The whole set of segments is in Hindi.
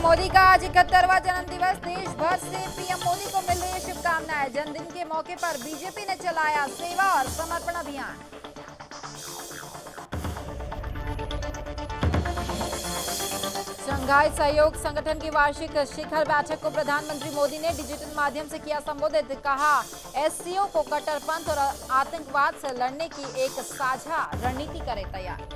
पीएम मोदी का आज 71वां जन्मदिवस। देश भर से पीएम मोदी को मिल रही शुभकामनाएं। जन्मदिन के मौके पर बीजेपी ने चलाया सेवा और समर्पण अभियान। शंघाई सहयोग संगठन की वार्षिक शिखर बैठक को प्रधानमंत्री मोदी ने डिजिटल माध्यम से किया संबोधित। कहा, एससीओ को कट्टरपंथ और आतंकवाद से लड़ने की एक साझा रणनीति करे तैयार।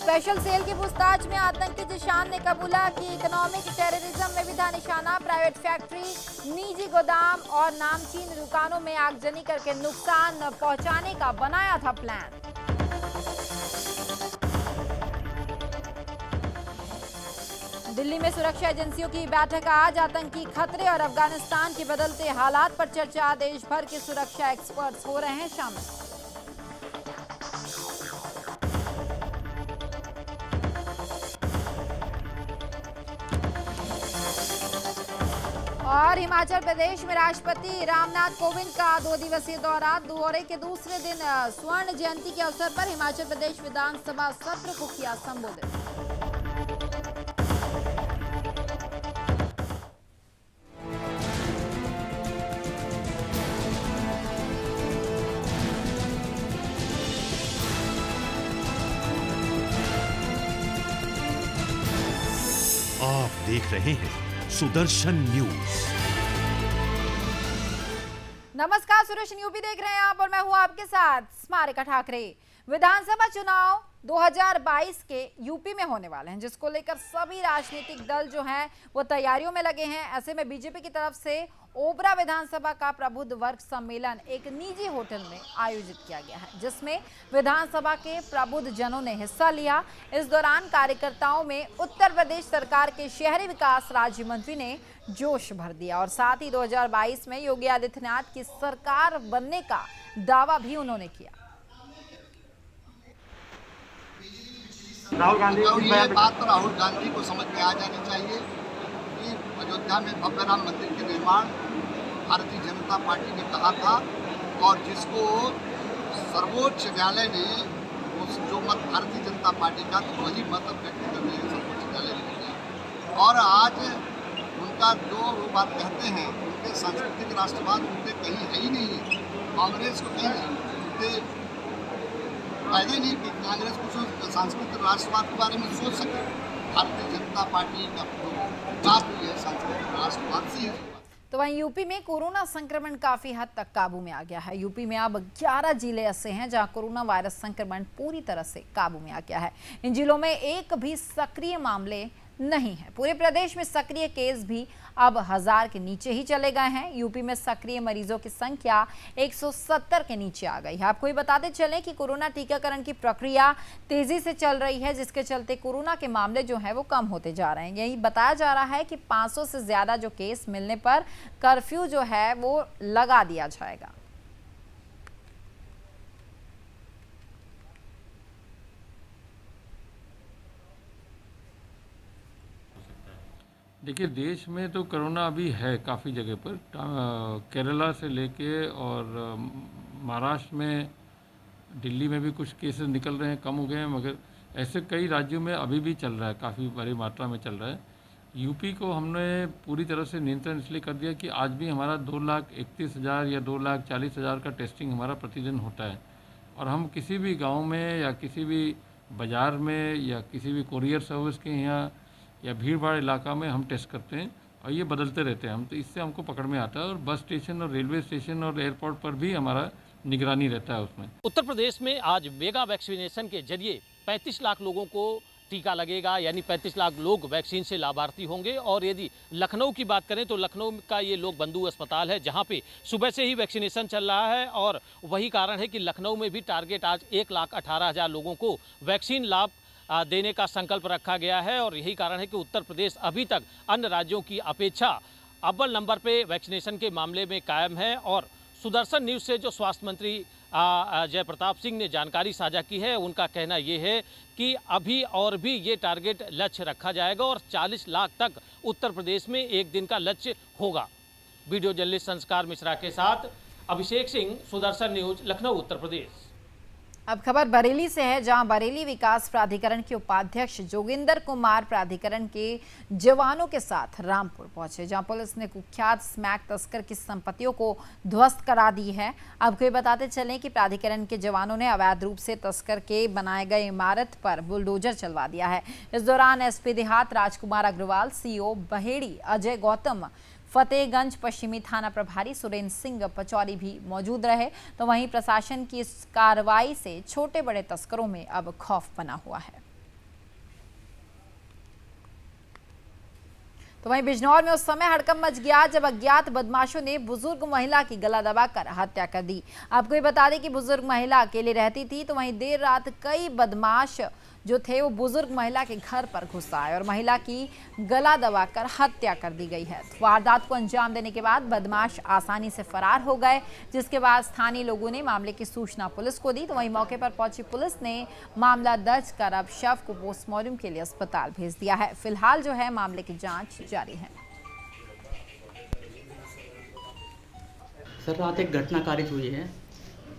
स्पेशल सेल की पूछताछ में आतंकी जिशान ने कबूला कि इकोनॉमिक टेररिज्म में भी था निशाना। प्राइवेट फैक्ट्री, निजी गोदाम और नामचीन दुकानों में आगजनी करके नुकसान पहुंचाने का बनाया था प्लान। दिल्ली में सुरक्षा एजेंसियों की बैठक आज। आतंकी खतरे और अफगानिस्तान के बदलते हालात पर चर्चा। देश भर के सुरक्षा एक्सपर्ट्स हो रहे हैं शामिल। और हिमाचल प्रदेश में राष्ट्रपति रामनाथ कोविंद का 2 दिवसीय दौरे के दूसरे दिन स्वर्ण जयंती के अवसर पर हिमाचल प्रदेश विधानसभा सत्र को किया संबोधित। आप देख रहे हैं सुदर्शन न्यूज। नमस्कार, सुदर्शन यूपी देख रहे हैं आप और मैं हूं आपके साथ स्मारिका ठाकरे। विधानसभा चुनाव 2022 के यूपी में होने वाले हैं, जिसको लेकर सभी राजनीतिक दल जो हैं वो तैयारियों में लगे हैं। ऐसे में बीजेपी की तरफ से ओबरा विधानसभा का प्रबुद्ध वर्ग सम्मेलन एक निजी होटल में आयोजित किया गया है, जिसमें विधानसभा के प्रबुद्ध जनों ने हिस्सा लिया। इस दौरान कार्यकर्ताओं में उत्तर प्रदेश सरकार के शहरी विकास राज्य मंत्री ने जोश भर दिया और साथ ही 2022 में योगी आदित्यनाथ की सरकार बनने का दावा भी उन्होंने किया। राहुल गांधी ये बात तो राहुल गांधी को समझ में आ जानी चाहिए कि अयोध्या में भव्य राम मंदिर के निर्माण भारतीय जनता पार्टी ने कहा था और जिसको सर्वोच्च न्यायालय ने जो मत भारतीय जनता पार्टी का तो वही मत व्यक्त करने सर्वोच्च न्यायालय ने दिया। और आज उनका जो वो बात कहते हैं, उनके सांस्कृतिक राष्ट्रवाद उनके कहीं है ही नहीं है। कांग्रेस को कहीं उनके फायदा नहीं कि कांग्रेस कुछ सांस्कृतिक राष्ट्रवाद के बारे में सोच सके। भारतीय जनता पार्टी का बात है सांस्कृतिक राष्ट्रवाद से है। तो वहीं यूपी में कोरोना संक्रमण काफी हद तक काबू में आ गया है। यूपी में अब 11 जिले ऐसे हैं जहां कोरोना वायरस संक्रमण पूरी तरह से काबू में आ गया है। इन जिलों में एक भी सक्रिय मामले नहीं है। पूरे प्रदेश में सक्रिय केस भी अब 1000 के नीचे ही चले गए हैं। यूपी में सक्रिय मरीजों की संख्या 170 के नीचे आ गई है। आपको ये बताते चलें कि कोरोना टीकाकरण की प्रक्रिया तेजी से चल रही है, जिसके चलते कोरोना के मामले जो है वो कम होते जा रहे हैं। यही बताया जा रहा है कि 500 से ज्यादा जो केस मिलने पर कर्फ्यू जो है वो लगा दिया जाएगा। देखिए, देश में तो कोरोना अभी है काफ़ी जगह पर। केरला से लेके और महाराष्ट्र में, दिल्ली में भी कुछ केसेस निकल रहे हैं, कम हो गए हैं, मगर ऐसे कई राज्यों में अभी भी चल रहा है, काफ़ी बड़ी मात्रा में चल रहा है। यूपी को हमने पूरी तरह से नियंत्रण इसलिए कर दिया कि आज भी हमारा 2,31,000 या 2,40,000 का टेस्टिंग हमारा प्रतिदिन होता है। और हम किसी भी गाँव में या किसी भी बाज़ार में या किसी भी कोरियर सर्विस के यहाँ या भीड़ भाड़ इलाका में हम टेस्ट करते हैं और ये बदलते रहते हैं हम, तो इससे हमको पकड़ में आता है। और बस स्टेशन और रेलवे स्टेशन और एयरपोर्ट पर भी हमारा निगरानी रहता है उसमें। उत्तर प्रदेश में आज मेगा वैक्सीनेशन के जरिए 35 लाख लोगों को टीका लगेगा, यानी 35 लाख लोग वैक्सीन से लाभार्थी होंगे। और यदि लखनऊ की बात करें तो लखनऊ का ये लोक बंधु अस्पताल है, जहाँ पे सुबह से ही वैक्सीनेशन चल रहा है और वही कारण है कि लखनऊ में भी टारगेट आज 1,18,000 लोगों को वैक्सीन लाभ देने का संकल्प रखा गया है। और यही कारण है कि उत्तर प्रदेश अभी तक अन्य राज्यों की अपेक्षा अव्वल नंबर पे वैक्सीनेशन के मामले में कायम है। और सुदर्शन न्यूज़ से जो स्वास्थ्य मंत्री जय प्रताप सिंह ने जानकारी साझा की है, उनका कहना ये है कि अभी और भी ये टारगेट लक्ष्य रखा जाएगा और 40 लाख तक उत्तर प्रदेश में एक दिन का लक्ष्य होगा। वीडियो जर्नलिस्ट संस्कार मिश्रा के साथ अभिषेक सिंह, सुदर्शन न्यूज़, लखनऊ, उत्तर प्रदेश। अब खबर बरेली से है, जहां बरेली विकास प्राधिकरण के उपाध्यक्ष जोगिंदर कुमार प्राधिकरण के जवानों के साथ रामपुर पहुंचे, जहां पुलिस ने कुख्यात स्मैक तस्कर की संपत्तियों को ध्वस्त करा दी है। आपको ये बताते चलें कि प्राधिकरण के जवानों ने अवैध रूप से तस्कर के बनाए गए इमारत पर बुलडोजर चलवा दिया है। इस दौरान एसपी देहात राजकुमार अग्रवाल, सीओ बहेड़ी अजय गौतम, फतेहगंज पश्चिमी थाना प्रभारी सुरेंद्र सिंह पचौरी भी मौजूद रहे। तो वहीं प्रशासन की इस कार्रवाई से छोटे बड़े तस्करों में अब खौफ बना हुआ है। तो वहीं बिजनौर में उस समय हड़कंप मच गया जब अज्ञात बदमाशों ने बुजुर्ग महिला की गला दबाकर हत्या कर दी। आपको ये बता दें कि बुजुर्ग महिला अकेले रहती थी। तो वहीं देर रात कई बदमाश जो थे वो बुजुर्ग महिला के घर पर घुस आए और महिला की गला दबाकर हत्या कर दी गई है। वारदात को अंजाम देने के बाद बदमाश आसानी से फरार हो गए, जिसके बाद स्थानीय लोगों ने मामले की सूचना पुलिस को दी। तो वहीं मौके पर पहुंची पुलिस ने मामला दर्ज कर अब शव को पोस्टमार्टम के लिए अस्पताल भेज दिया है। फिलहाल जो है मामले की जांच जारी है। सर, रात एक घटना कारित हुई है,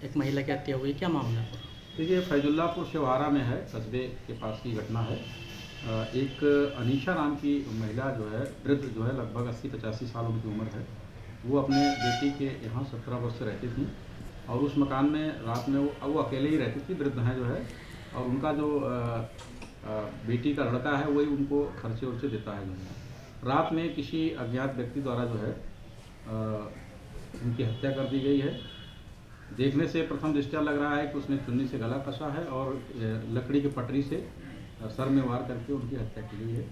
एक महिला की हत्या हुई, क्या मामला है? देखिए, फैजुल्लापुर शिवारा में है, कस्बे के पास की घटना है। एक अनीशा नाम की महिला जो है, वृद्ध जो है, लगभग 80-85 साल उनकी उम्र है। वो अपने बेटी के यहाँ 17 वर्ष से रहती थी और उस मकान में रात में वो अकेले ही रहती थी, वृद्ध हैं जो है। और उनका जो बेटी का लड़का है वही उनको खर्चे उर्चे देता है जो है। रात में किसी अज्ञात व्यक्ति द्वारा जो है उनकी हत्या कर दी गई है। देखने से प्रथम दृष्टया लग रहा है कि उसने चुन्नी से गला कसा है और लकड़ी की पटरी से सर में वार करके उनकी हत्या की गई है।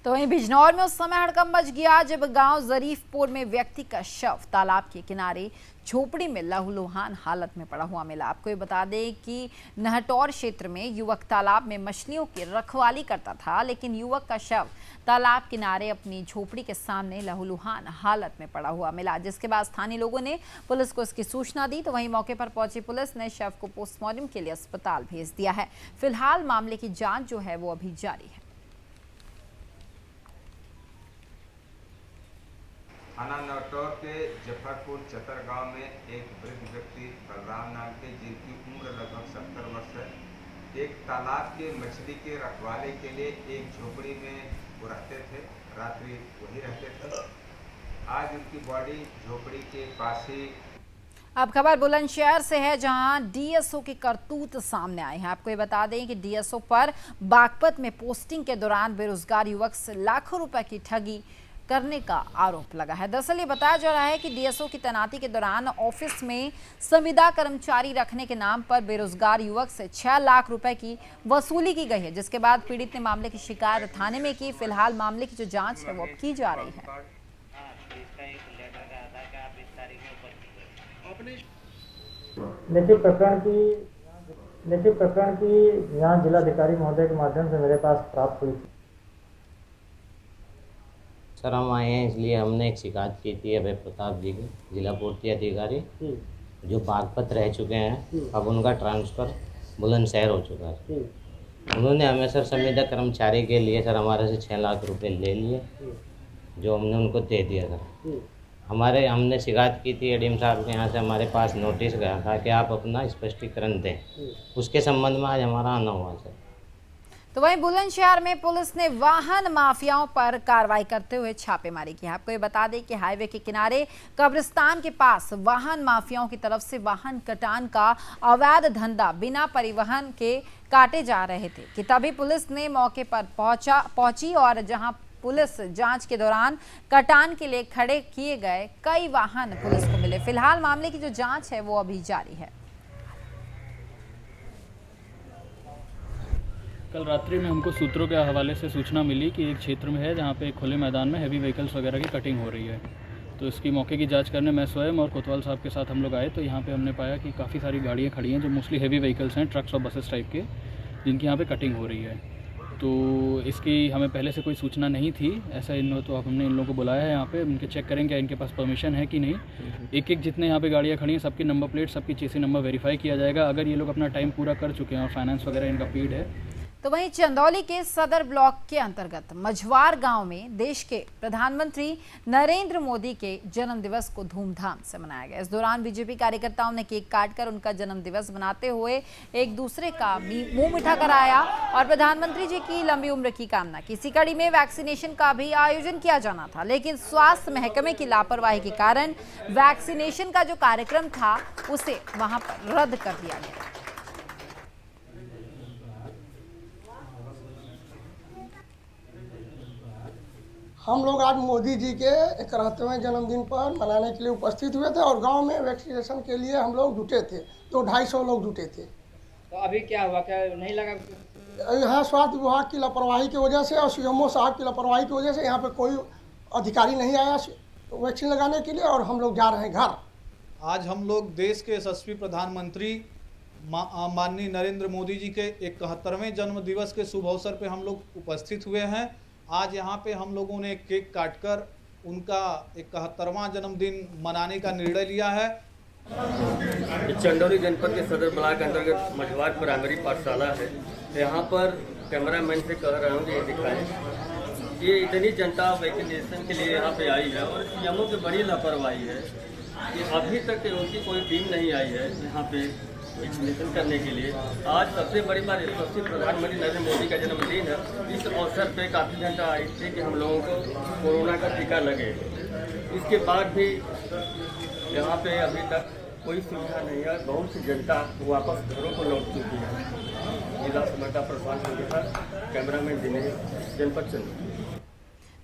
तो वहीं बिजनौर में उस समय हड़कंप मच गया जब गांव जरीफपुर में व्यक्ति का शव तालाब के किनारे झोपड़ी में लहूलुहान हालत में पड़ा हुआ मिला। आपको ये बता दें कि नहटौर क्षेत्र में युवक तालाब में मछलियों की रखवाली करता था, लेकिन युवक का शव तालाब किनारे अपनी झोपड़ी के सामने लहूलुहान हालत में पड़ा हुआ मिला, जिसके बाद स्थानीय लोगों ने पुलिस को इसकी सूचना दी। तो वहीं मौके पर पहुंची पुलिस ने शव को पोस्टमार्टम के लिए अस्पताल भेज दिया है। फिलहाल मामले की जाँच जो है वो अभी जारी है। थाना नौटौर के जफरपुर चतर गांव में एक वृद्ध व्यक्ति बलराम नाम के, जिनकी उम्र लगभग 70 वर्ष है, एक तालाब के मछली के रखवाले के लिए एक झोपड़ी में वो रहते थे, रात्रि वही रहते थे। आज उनकी बॉडी झोपड़ी के पास ही। अब खबर बुलंदशहर से है, जहां डीएसओ की करतूत सामने आई है। आपको ये बता दें कि डीएसओ पर बागपत में पोस्टिंग के दौरान बेरोजगार युवक से लाखों रुपए की ठगी करने का आरोप लगा है। दरअसल ये बताया जा रहा है कि डीएसओ की तैनाती के दौरान ऑफिस में संविदा कर्मचारी रखने के नाम पर बेरोजगार युवक से 6 लाख रुपए की वसूली की गई है, जिसके बाद पीड़ित ने मामले की शिकायत थाने में की। फिलहाल मामले की जो जांच है वो अब की जा रही है। लिखित प्रकरण की यहाँ जिलाधिकारी महोदय के माध्यम से मेरे पास प्राप्त हुई थी। सर, हम आए हैं इसलिए हमने एक शिकायत की थी अभय प्रताप जी की, जिला पूर्ति अधिकारी, जो बागपत रह चुके हैं। अब उनका ट्रांसफ़र बुलंदशहर हो चुका है। उन्होंने हमें सर संविदा कर्मचारी के लिए सर हमारे से 6 लाख रुपए ले लिए, जो हमने उनको दे दिया सर। हमने शिकायत की थी एडीएम साहब के यहाँ से, हमारे पास नोटिस गया था कि आप अपना स्पष्टीकरण दें। उसके संबंध में आज हमारा आना हुआ सर। तो वहीं बुलंदशहर में पुलिस ने वाहन माफियाओं पर कार्रवाई करते हुए छापेमारी की। आपको ये बता दें कि हाईवे के किनारे कब्रिस्तान के पास वाहन माफियाओं की तरफ से वाहन कटान का अवैध धंधा बिना परिवहन के काटे जा रहे थे कि तभी पुलिस ने मौके पर पहुंची और जहां पुलिस जांच के दौरान कटान के लिए खड़े किए गए कई वाहन पुलिस को मिले। फिलहाल मामले की जो जाँच है वो अभी जारी है। कल रात्रि में हमको सूत्रों के हवाले से सूचना मिली कि एक क्षेत्र में है जहाँ पे खुले मैदान में हैवी व्हीकल्स वगैरह की कटिंग हो रही है। तो इसकी मौके की जांच करने मैं स्वयं और कोतवाल साहब के साथ हम लोग आए, तो यहाँ पे हमने पाया कि काफ़ी सारी गाड़ियाँ खड़ी हैं जो मोस्टली हैवी व्हीकल्स हैं, ट्रक्स और बसेस टाइप के, जिनकी यहाँ पे कटिंग हो रही है। तो इसकी हमें पहले से कोई सूचना नहीं थी ऐसा। तो हमने इन लोगों को बुलाया है यहाँ पे, उनके चेक करेंगे इनके पास परमिशन है कि नहीं। एक जितने यहाँ पे गाड़ियाँ खड़ी हैं सबकी नंबर प्लेट, सबकी चेसी नंबर वेरीफाई किया जाएगा। अगर ये लोग अपना टाइम पूरा कर चुके हैं और फाइनेंस वगैरह इनका पेड है तो वहीं चंदौली के सदर ब्लॉक के अंतर्गत मझवार गांव में देश के प्रधानमंत्री नरेंद्र मोदी के जन्मदिवस को धूमधाम से मनाया गया। इस दौरान बीजेपी कार्यकर्ताओं ने केक काटकर उनका जन्मदिवस मनाते हुए एक दूसरे का मुंह मीठा कराया और प्रधानमंत्री जी की लंबी उम्र की कामना की। इसी कड़ी में वैक्सीनेशन का भी आयोजन किया जाना था, लेकिन स्वास्थ्य महकमे की लापरवाही के कारण वैक्सीनेशन का जो कार्यक्रम था उसे वहां पर रद्द कर दिया गया। हम लोग आज मोदी जी के 71वें जन्मदिन पर मनाने के लिए उपस्थित हुए थे और गांव में वैक्सीनेशन के लिए हम लोग जुटे थे, तो 250 लोग जुटे थे। तो अभी क्या हुआ, क्या नहीं लगा? यहाँ स्वास्थ्य विभाग की लापरवाही की वजह से और सीएमओ साहब की लापरवाही की वजह से यहाँ पे कोई अधिकारी नहीं आया वैक्सीन लगाने के लिए और हम लोग जा रहे हैं घर। आज हम लोग देश के यशस्वी प्रधानमंत्री माननीय नरेंद्र मोदी जी के 71वें जन्म दिवस के शुभ अवसर पे हम लोग उपस्थित हुए हैं। आज यहाँ पे हम लोगों ने केक काटकर उनका 71वां जन्मदिन मनाने का निर्णय लिया है। चंदौली जनपद के सदर ब्लॉक अंतर्गत मझवार प्राइमरी पाठशाला है। यहाँ पर कैमरामैन से कह रहा हूँ कि ये दिखाएं, ये इतनी जनता वैक्सीनेशन के लिए यहाँ पे आई है और सीएमओ की बड़ी लापरवाही है कि अभी तक उनकी कोई टीम नहीं आई है यहाँ पे वैक्सीनेशन करने के लिए। आज सबसे बड़ी बात यशस्वी प्रधानमंत्री नरेंद्र मोदी का जन्मदिन है। इस अवसर पे काफ़ी जनता आई थी कि हम लोगों को कोरोना का टीका लगे। इसके बाद भी यहाँ पे अभी तक कोई सुविधा नहीं है। बहुत सी जनता वापस घरों को लौट चुकी है। जिला समाचार प्रशासन के साथ कैमरामैन दिनेश, जनपद चंदौली।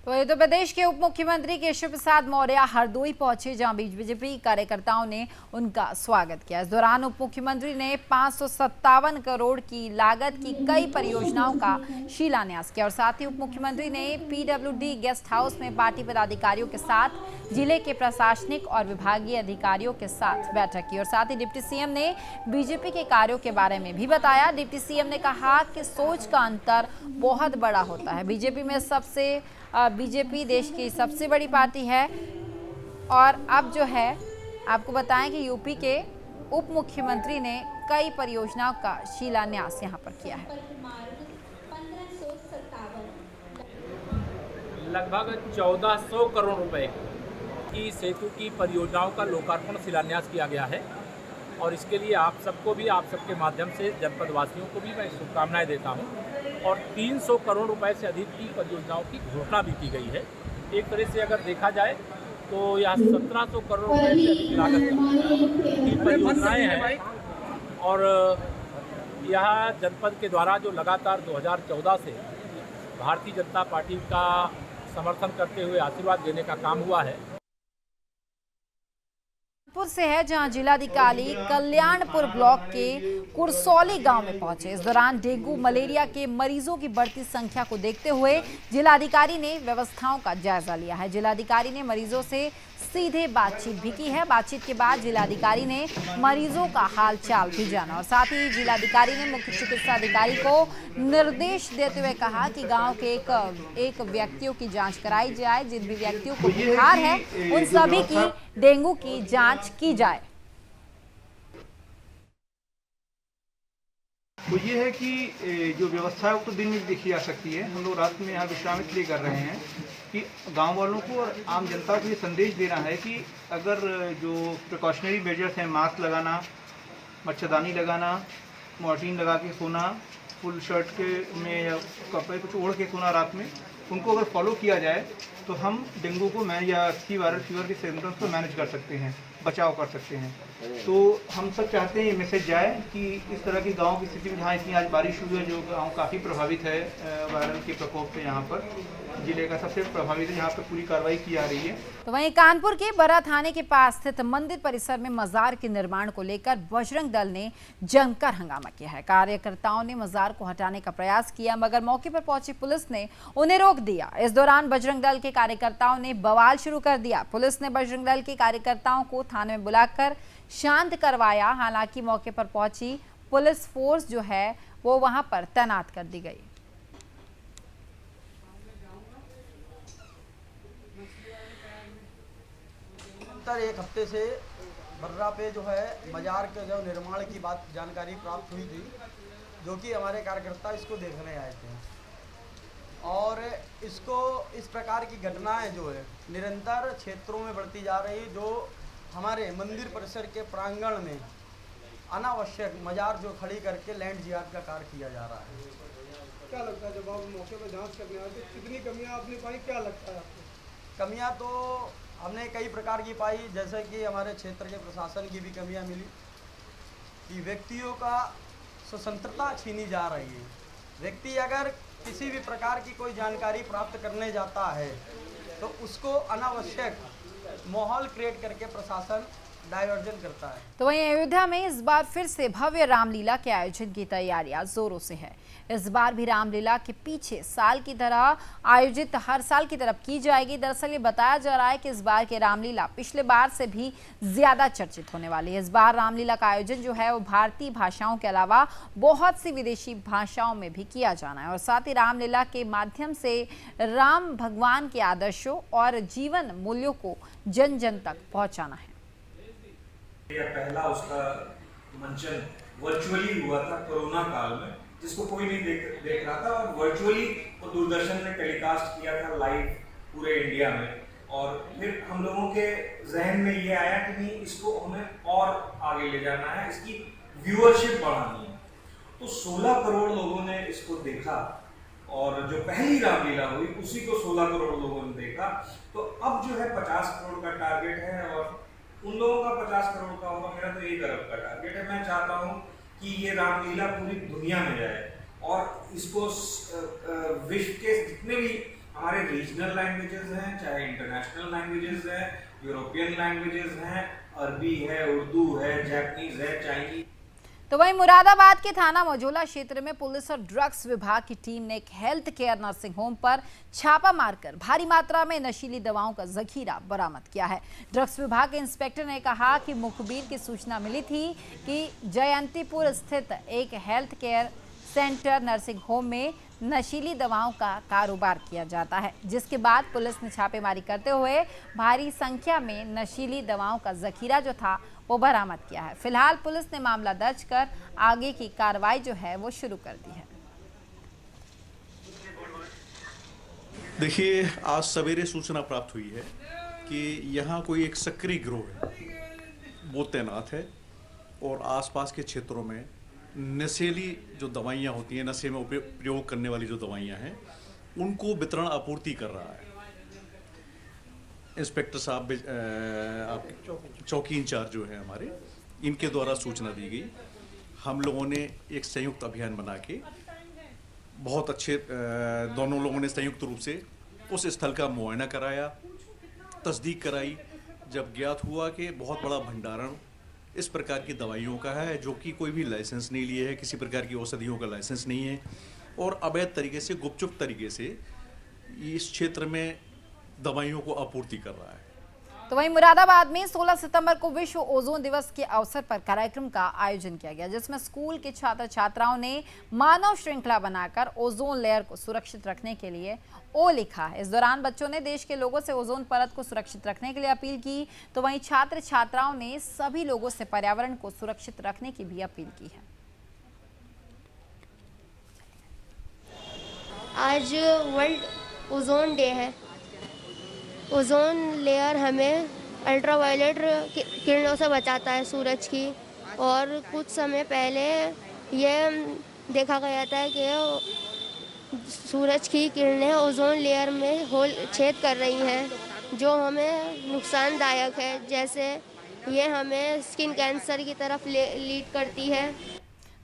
तो उत्तर प्रदेश के उप मुख्यमंत्री केशव प्रसाद मौर्य हरदोई पहुंचे, जहां बीजेपी कार्यकर्ताओं ने उनका स्वागत किया। इस दौरान उप मुख्यमंत्री ने 557 करोड़ की लागत की कई परियोजनाओं का शिलान्यास किया और साथ ही उप मुख्यमंत्री ने पीडब्ल्यूडी गेस्ट हाउस में पार्टी पदाधिकारियों के साथ जिले के प्रशासनिक और विभागीय अधिकारियों के साथ बैठक की और साथ ही डिप्टी सीएम ने बीजेपी के कार्यों के बारे में भी बताया। डिप्टी सीएम ने कहा कि सोच का अंतर बहुत बड़ा होता है। बीजेपी देश की सबसे बड़ी पार्टी है और अब जो है आपको बताएं कि यूपी के उप मुख्यमंत्री ने कई परियोजनाओं का शिलान्यास यहां पर किया है। लगभग 1400 करोड़ रुपए की सेतु की परियोजनाओं का लोकार्पण शिलान्यास किया गया है और इसके लिए आप सबको भी, आप सबके माध्यम से जनपद वासियों को भी मैं शुभकामनाएं देता हूं। और 300 करोड़ रुपए से अधिक की परियोजनाओं की घोषणा भी की गई है। एक तरह से अगर देखा जाए तो यह 1700 करोड़ रुपए से अधिक लागत की परियोजनाएं हैं और यह जनपद के द्वारा जो लगातार 2014 से भारतीय जनता पार्टी का समर्थन करते हुए आशीर्वाद देने का काम हुआ है। से है जहां जिलाधिकारी कल्याणपुर ब्लॉक के कुरसौली गांव में पहुंचे। इस दौरान डेंगू मलेरिया के मरीजों की बढ़ती संख्या को देखते हुए जिलाधिकारी ने व्यवस्थाओं का जायजा लिया है। जिलाधिकारी ने मरीजों से सीधे बातचीत भी की है। बातचीत के बाद जिलाधिकारी ने मरीजों का हाल चाल भी जाना और साथ ही जिलाधिकारी ने मुख्य चिकित्सा अधिकारी को निर्देश देते हुए कहा कि गांव के एक व्यक्तियों की जांच कराई जाए। जिन भी व्यक्तियों को बुखार है उन सभी की डेंगू की जांच की जाए। तो ये है कि जो व्यवस्था है वो तो दिन में देखी जा सकती है। हम लोग रात में यहाँ विश्राम इसलिए कर रहे हैं कि गांव वालों को और आम जनता को ये संदेश देना है कि अगर जो प्रिकॉशनरी मेजर्स हैं, मास्क लगाना, मच्छरदानी लगाना, मॉर्टिन लगा के सोना, फुल शर्ट के में या कपड़े कुछ ओढ़ के सोना रात में, उनको अगर फॉलो किया जाए तो हम डेंगू को या सी वायरल फीवर के सिम्टम्स को मैनेज कर सकते हैं, बचाव कर सकते हैं। तो हम सब चाहते हैं ये मैसेज जाए कि इस तरह की गांव की स्थिति में जहाँ इतनी आज बारिश हुई है, जो गांव काफ़ी प्रभावित है वायरल के प्रकोप से, यहाँ पर जिले का सबसे प्रभावित है, यहाँ पर पूरी कार्रवाई की जा रही है। तो वहीं कानपुर के बरा थाने के पास स्थित मंदिर परिसर में मजार के निर्माण को लेकर बजरंग दल ने जमकर हंगामा किया है। कार्यकर्ताओं ने मजार को हटाने का प्रयास किया मगर मौके पर पहुंची पुलिस ने उन्हें रोक दिया। इस दौरान बजरंग दल के कार्यकर्ताओं ने बवाल शुरू कर दिया। पुलिस ने बजरंग दल के कार्यकर्ताओं को थाने में बुलाकर शांत करवाया। हालांकि मौके पर पहुंची पुलिस फोर्स जो है वो वहां पर तैनात कर दी गई। एक हफ्ते से बर्रा पे जो है मजार के जो निर्माण की बात जानकारी प्राप्त हुई थी, जो कि हमारे कार्यकर्ता इसको देखने आए थे। और इसको इस प्रकार की घटनाएं जो है निरंतर क्षेत्रों में बढ़ती जा रही, जो हमारे मंदिर परिसर के प्रांगण में अनावश्यक मजार जो खड़ी करके लैंड जिहाद का कार्य किया जा रहा है। क्या लगता है जब आप मौके पर जांच करने आए तो कितनी कमियां आपने पाई, क्या लगता है आपको? कमियां तो हमने कई प्रकार की पाई, जैसे कि हमारे क्षेत्र के प्रशासन की भी कमियां मिली कि व्यक्तियों का स्वतंत्रता छीनी जा रही है। व्यक्ति अगर किसी भी प्रकार की कोई जानकारी प्राप्त करने जाता है तो उसको अनावश्यक माहौल क्रिएट करके प्रशासन डायवर्जन करता है। तो वहीं अयोध्या में इस बार फिर से भव्य रामलीला के आयोजन की तैयारियां जोरों से है। इस बार भी रामलीला के पीछे साल की तरह आयोजित हर साल की तरफ की जाएगी। दरअसल ये बताया जा रहा है कि इस बार के रामलीला पिछले बार से भी ज्यादा चर्चित होने वाली है। इस बार रामलीला का आयोजन जो है वो भारतीय भाषाओं के अलावा बहुत सी विदेशी भाषाओं में भी किया जाना है और साथ ही रामलीला के माध्यम से राम भगवान के आदर्शों और जीवन मूल्यों को जन जन तक पहुंचाना है। यह पहला उसका मंचन वर्चुअली हुआ था कोरोना काल में, जिसको कोई नहीं देख रहा था, और वर्चुअली वो दूरदर्शन ने टेलीकास्ट किया था लाइव पूरे इंडिया में। और फिर हम लोगों के जहन में ये आया कि नहीं, इसको हमें और आगे ले जाना है, इसकी व्यूअरशिप बढ़ानी है। तो 16 करोड़ लोगों ने इसको देखा और जो पहली रामलीला हुई उसी को 16 करोड़ लोगों ने देखा। तो अब जो है 50 करोड़ का टारगेट है और उन लोगों का 50 करोड़ का होगा। मेरा तो 1 अरब का टारगेट है। मैं चाहता हूँ कि ये रामलीला पूरी दुनिया में जाए और इसको विश्व के जितने भी हमारे रीजनल लैंग्वेजेस हैं, चाहे इंटरनेशनल लैंग्वेजेस हैं, यूरोपियन लैंग्वेजेस हैं, अरबी है, उर्दू है, जापानीज है, चाइनीज। तो वहीं मुरादाबाद के थाना मझौला क्षेत्र में पुलिस और ड्रग्स विभाग की टीम ने एक हेल्थ केयर नर्सिंग होम पर छापा मारकर भारी मात्रा में नशीली दवाओं का जखीरा बरामद किया है। ड्रग्स विभाग के इंस्पेक्टर ने कहा कि मुखबिर की सूचना मिली थी कि जयंतीपुर स्थित एक health care centre nursing home में नशीली दवाओं का कारोबार किया जाता है, जिसके बाद पुलिस ने छापेमारी करते हुए भारी संख्या में नशीली दवाओं का जखीरा जो था वो बरामद किया है। फिलहाल पुलिस ने मामला दर्ज कर आगे की कार्रवाई जो है वो शुरू कर दी है। देखिए, आज सवेरे सूचना प्राप्त हुई है कि यहाँ कोई एक सक्रिय गिरोह है, वो तैनात है और आसपास के क्षेत्रों में नशीली जो दवाइयाँ होती हैं, नशे में प्रयोग करने वाली जो दवाइयाँ हैं, उनको वितरण आपूर्ति कर रहा है। इंस्पेक्टर साहब चौकी इंचार्ज जो है हमारे, इनके द्वारा सूचना दी गई। हम लोगों ने एक संयुक्त अभियान बना के बहुत अच्छे दोनों लोगों ने संयुक्त रूप से उस स्थल का मुआयना कराया, तस्दीक कराई। जब ज्ञात हुआ कि बहुत बड़ा भंडारण इस प्रकार की दवाइयों का है जो कि कोई भी लाइसेंस नहीं लिए है, किसी प्रकार की औषधियों का लाइसेंस नहीं है और अवैध तरीके से, गुपचुप तरीके से इस क्षेत्र में दवाइयों को आपूर्ति कर रहा है। तो वहीं मुरादाबाद में 16 सितंबर को विश्व ओजोन दिवस के अवसर पर कार्यक्रम का आयोजन किया गया, जिसमें स्कूल के छात्र छात्राओं ने मानव श्रृंखला बनाकर ओजोन लेयर को सुरक्षित रखने के लिए ओ लिखा है। इस दौरान बच्चों ने देश के लोगों से ओजोन परत को सुरक्षित रखने के लिए अपील की। तो वहीं छात्र छात्राओं ने सभी लोगों से पर्यावरण को सुरक्षित रखने की भी अपील की है। आज वर्ल्ड ओजोन डे है। ओजोन लेयर हमें अल्ट्रावायलेट किरणों से बचाता है सूरज की, और कुछ समय पहले ये देखा गया था कि सूरज की किरणें ओजोन लेयर में होल छेद कर रही हैं जो हमें नुकसानदायक है, जैसे ये हमें स्किन कैंसर की तरफ लीड करती है।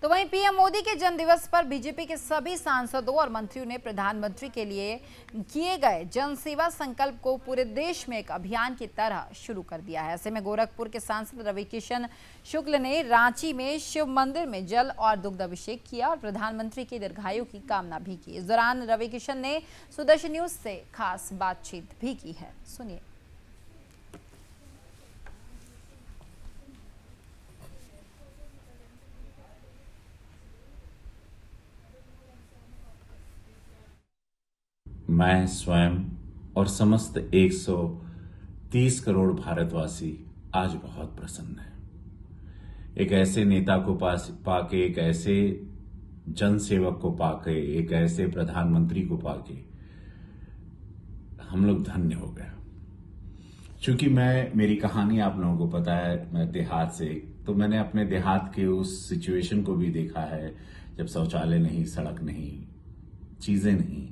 तो वहीं पीएम मोदी के जन्म दिवस पर बीजेपी के सभी सांसदों और मंत्रियों ने प्रधानमंत्री के लिए किए गए जन सेवा संकल्प को पूरे देश में एक अभियान की तरह शुरू कर दिया है। ऐसे में गोरखपुर के सांसद रविकिशन शुक्ल ने रांची में शिव मंदिर में जल और दुग्ध अभिषेक किया और प्रधानमंत्री की दीर्घायु की कामना भी की। इस दौरान रविकिशन ने सुदर्शन न्यूज से खास बातचीत भी की है, सुनिए। मैं स्वयं और समस्त 130 करोड़ भारतवासी आज बहुत प्रसन्न हैं। एक ऐसे नेता को पाके, एक ऐसे जनसेवक को पाके, एक ऐसे प्रधानमंत्री को पाके हम लोग धन्य हो गए। चूंकि मेरी कहानी आप लोगों को पता है, मैं देहात से, तो मैंने अपने देहात के उस सिचुएशन को भी देखा है जब शौचालय नहीं, सड़क नहीं, चीजें नहीं,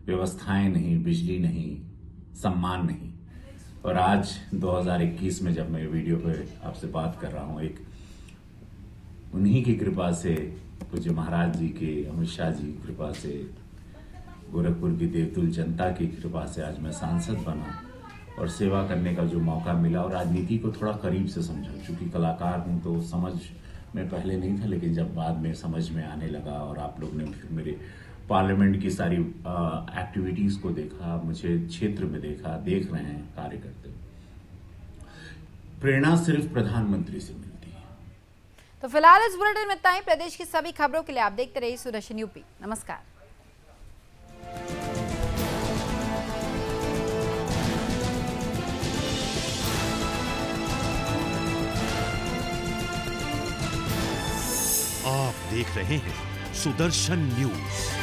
व्यवस्थाएं नहीं, बिजली नहीं, सम्मान नहीं। और आज 2021 में जब मैं वीडियो पे आपसे बात कर रहा हूं, एक उन्हीं की कृपा से, पूज्य महाराज जी के, अमित शाह जी की कृपा से, गोरखपुर की देवतुल जनता की कृपा से आज मैं सांसद बना और सेवा करने का जो मौका मिला और राजनीति को थोड़ा करीब से समझा। चूंकि कलाकार हूं तो समझ में पहले नहीं था, लेकिन जब बाद में समझ में आने लगा और आप लोग ने फिर मेरे पार्लियामेंट की सारी एक्टिविटीज को देखा, मुझे क्षेत्र में देखा, देख रहे हैं कार्य करते हुए। प्रेरणा सिर्फ प्रधानमंत्री से मिलती है। तो फिलहाल इस बुलेटिन में इतना ही। प्रदेश की सभी खबरों के लिए आप देखते रहिए सुदर्शन यूपी। नमस्कार। आप देख रहे हैं सुदर्शन न्यूज।